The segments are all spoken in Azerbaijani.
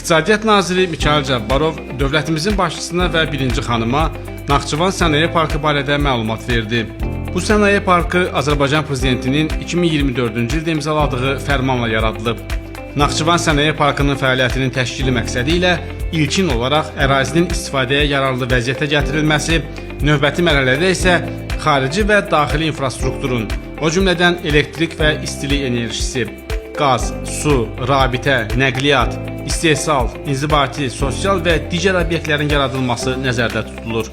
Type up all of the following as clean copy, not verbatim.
İqtisadiyyat naziri Mikayıl Cabbarov dövlətimizin başçısına və birinci xanıma Naxçıvan Sənaye Parkı barədə məlumat verdi. Bu sənaye parkı Azərbaycan prezidentinin 2024-cü ildə imzaladığı fərmanla yaradılıb. Naxçıvan Sənaye Parkının fəaliyyətinin təşkili məqsədi ilə ilkin olaraq ərazinin istifadəyə yararlı vəziyyətə gətirilməsi, növbəti mərhələdə isə xarici və daxili infrastrukturun, o cümlədən elektrik və istilik enerjisi, qaz, su, rabitə, nəqliyyat, istehsal, inzibati, sosial və digər obyektlərin yaradılması nəzərdə tutulur.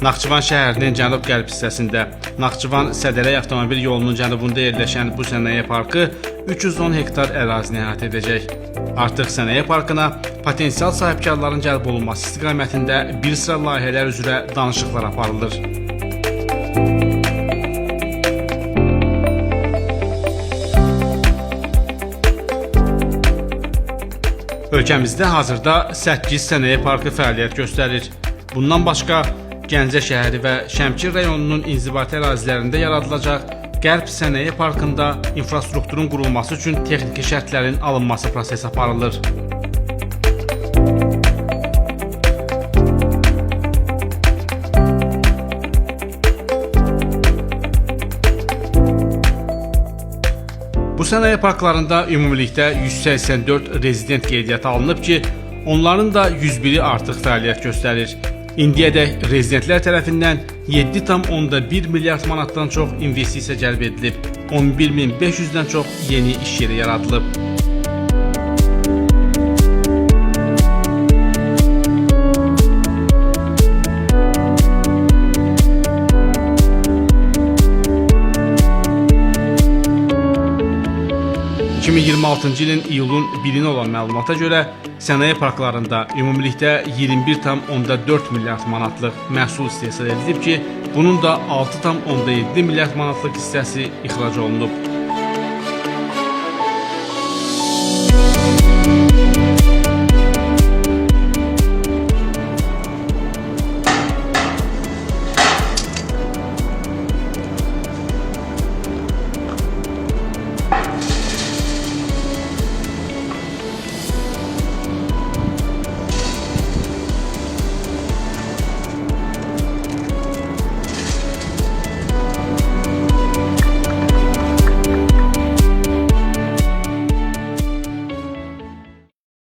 Naxçıvan şəhərinin cənub-qərb hissəsində Naxçıvan-Sədərək avtomobil yolunun cənubunda yerləşən bu sənaye parkı 310 hektar ərazini əhatə edəcək. Artıq sənaye parkına potensial sahibkarların cəlb olunması istiqamətində bir sıra layihələr üzrə danışıqlar aparılır. Ölkəmizdə hazırda 8 sənaye parkı fəaliyyət göstərir. Bundan başqa Gəncə şəhəri və Şəmkir rayonunun inzibati ərazilərində yaradılacaq Qərb Sənaye Parkında infrastrukturun qurulması üçün texniki şərtlərin alınması prosesi aparılır. Bu sənaye parklarında ümumilikdə 184 rezident qeydiyyata alınıb ki, onların da 101-i artıq fəaliyyət göstərir. İndiyədək rezidentlər tərəfindən 7,1 milyard manatdan çox investisiya cəlb edilib, 11.500-dən çox yeni iş yeri yaradılıb. ...2026-cı ilin iyulun 1-i olan məlumata görə sənaye parklarında ümumilikdə 21,4 milyard manatlıq məhsul istehsal edilib ki, bunun da 6,7 milyard manatlıq hissəsi ixrac olunub.